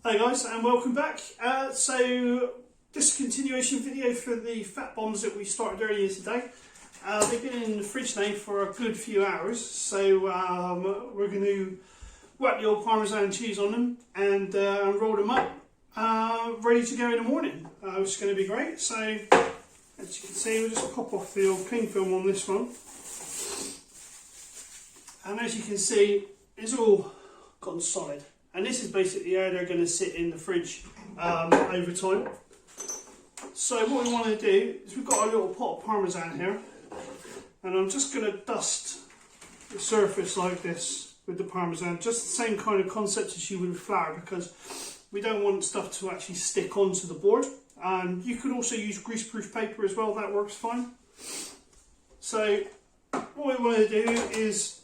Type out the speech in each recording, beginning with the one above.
Hi guys, and welcome back. So this is a continuation video for the fat bombs that we started earlier today. They've been in the fridge now for a good few hours, so we're going to whack the old Parmesan cheese on them and roll them up, ready to go in the morning, which is going to be great. So as you can see, we'll just pop off the old cling film on this one, and as you can see, it's all gone solid. And this is basically how they're going to sit in the fridge over time. So what we want to do is we've got a little pot of Parmesan here, and I'm just going to dust the surface like this with the Parmesan, just the same kind of concept as you would with flour, because we don't want stuff to actually stick onto the board. You could also use greaseproof paper as well, that works fine. So what we want to do is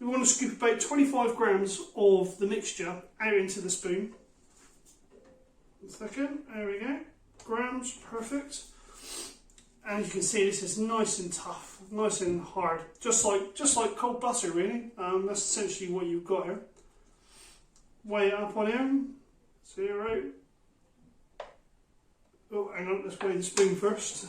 we want to scoop about 25 grams of the mixture out into the spoon. 1 second, there we go. Grams, perfect. And you can see this is nice and tough, nice and hard, just like cold butter really. That's essentially what you've got here. Weigh it up on here. 0. Oh, hang on, let's weigh the spoon first.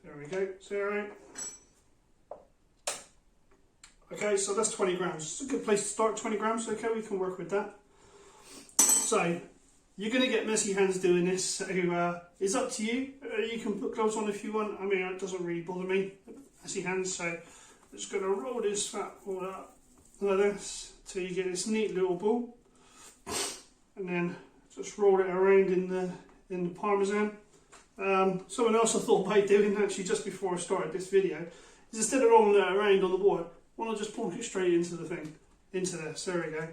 There we go, 0. Okay, so that's 20 grams. It's a good place to start, 20 grams, okay, we can work with that. So, you're going to get messy hands doing this, so it's up to you. You can put gloves on if you want. I mean, it doesn't really bother me, messy hands, so I'm just going to roll this fat ball up like this till you get this neat little ball, and then just roll it around in the Parmesan. Something else I thought about doing actually just before I started this video is, instead of rolling it around on the board, why not just plonk it straight into the thing, into this, there we go.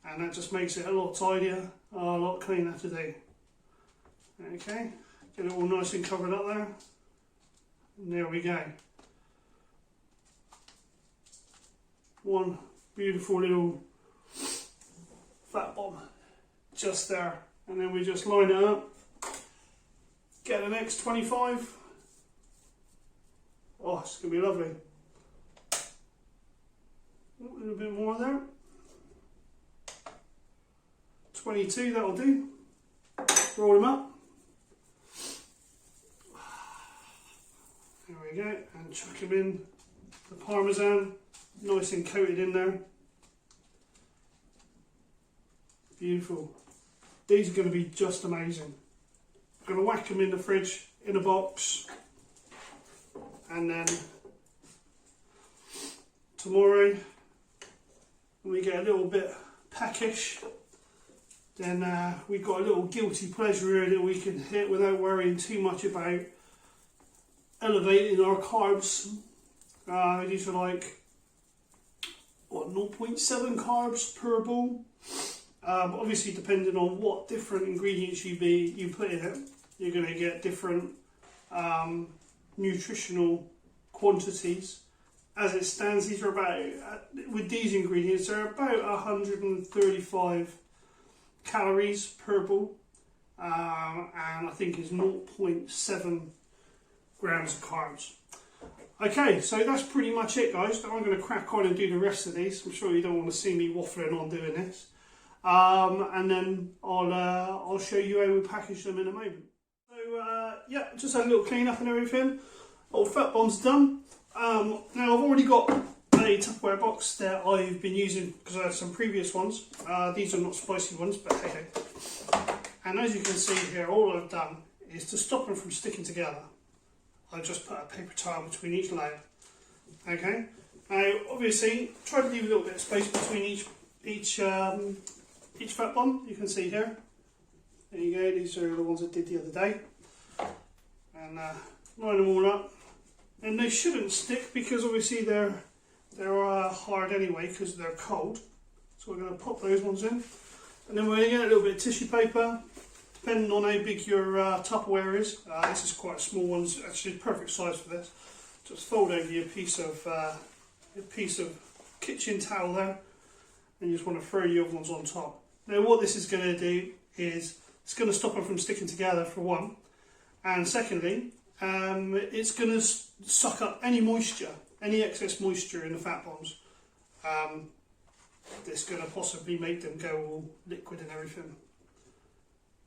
And that just makes it a lot tidier, a lot cleaner to do. Okay, get it all nice and covered up there. And there we go. One beautiful little fat bomb just there. And then we just line it up. Get the next 25. Oh, it's going to be lovely. A little bit more there. 22, that'll do. Roll them up. There we go. And chuck them in the Parmesan. Nice and coated in there. Beautiful. These are going to be just amazing. I'm going to whack them in the fridge in a box, and then tomorrow when we get a little bit peckish, then we've got a little guilty pleasure here that we can hit without worrying too much about elevating our carbs. These are like, what, 0.7 carbs per bowl. Obviously, depending on what different ingredients you put in it, you're going to get different nutritional quantities. As it stands, these are about, with these ingredients, they're about 135 calories per bowl, and I think is 0.7 grams of carbs. Okay, so that's pretty much it, guys. I'm going to crack on and do the rest of these. I'm sure you don't want to see me waffling on doing this. And then I'll show you how we package them in a moment. So yeah, just had a little clean up and everything. Old fat bombs done. Now I've already got a Tupperware box that I've been using because I had some previous ones. These are not spicy ones, but hey hey. And as you can see here, all I've done is to stop them from sticking together, I just put a paper towel between each layer. Okay. Now obviously try to leave a little bit of space between each fat bomb. You can see here. There you go. These are the ones I did the other day. And line them all up. And they shouldn't stick because obviously they're hard anyway because they're cold. So we're going to pop those ones in. And then we're going to get a little bit of tissue paper, depending on how big your Tupperware is. This is quite a small one, it's actually perfect size for this. Just fold over your piece of kitchen towel there, and you just want to throw your other ones on top. Now what this is going to do is it's going to stop them from sticking together for one, and secondly it's going to suck up any moisture any excess moisture in the fat bombs. That's going to possibly make them go all liquid and everything.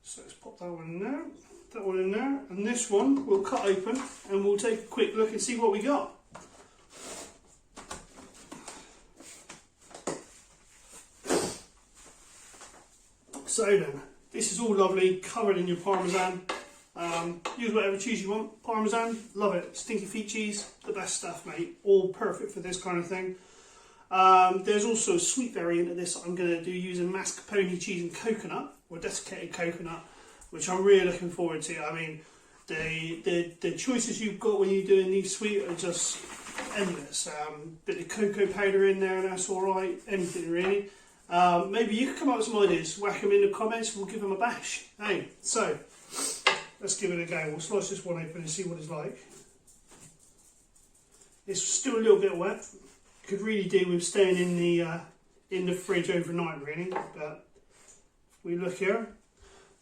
So let's pop that one in there, that one in there, and this one we'll cut open and we'll take a quick look and see what we got. So then, this is all lovely, covered in your Parmesan. Use whatever cheese you want. Parmesan, love it. Stinky feet cheese, the best stuff, mate. All perfect for this kind of thing. There's also a sweet variant of this I'm going to do using mascarpone cheese and coconut, or desiccated coconut, which I'm really looking forward to. I mean, the choices you've got when you're doing these sweet are just endless. Bit of cocoa powder in there, and that's alright. Anything really. Maybe you could come up with some ideas. Whack them in the comments and we'll give them a bash. Hey, so let's give it a go. We'll slice this one open and see what it's like. It's still a little bit wet. Could really do with staying in the fridge overnight, really. But if we look here,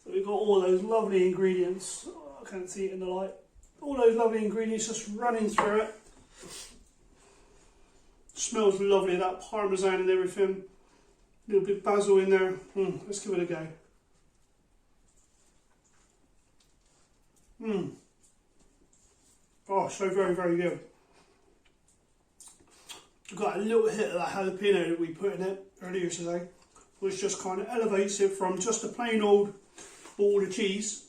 so we've got all those lovely ingredients. Oh, I can't see it in the light. All those lovely ingredients just running through it. Smells lovely, that Parmesan and everything. A little bit of basil in there. Let's give it a go. Oh, so very, very good. We've got a little hit of that jalapeno that we put in it earlier today, which just kind of elevates it from just a plain old ball of cheese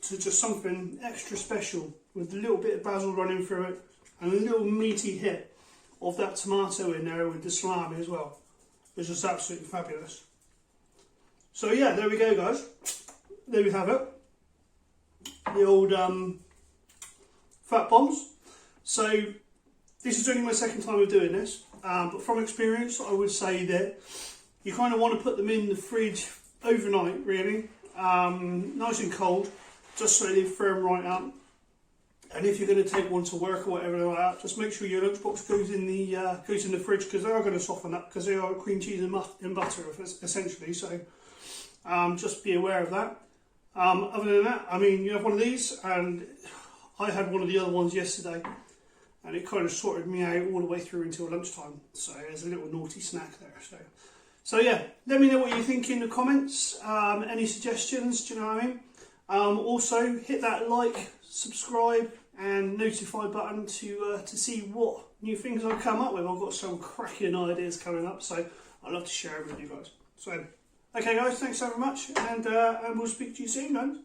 to just something extra special with a little bit of basil running through it and a little meaty hit of that tomato in there with the salami as well. It's just absolutely fabulous. So yeah, there we go, guys. There we have it. The old fat bombs. So this is only my second time of doing this, but from experience, I would say that you kind of want to put them in the fridge overnight, really, nice and cold, just so they firm right up. And if you're going to take one to work or whatever like that, just make sure your lunchbox goes in the fridge, because they are going to soften up, because they are cream cheese and butter essentially. So just be aware of that. Other than that, I mean, you have one of these, and I had one of the other ones yesterday, and it kind of sorted me out all the way through until lunchtime. So there's a little naughty snack there. So yeah, let me know what you think in the comments. Any suggestions? Do you know what I mean? Also, hit that like, subscribe, and notify button to see what new things I come up with. I've got some cracking ideas coming up, so I'd love to share them with you guys. So, okay, guys, thanks so much, and we'll speak to you soon, man.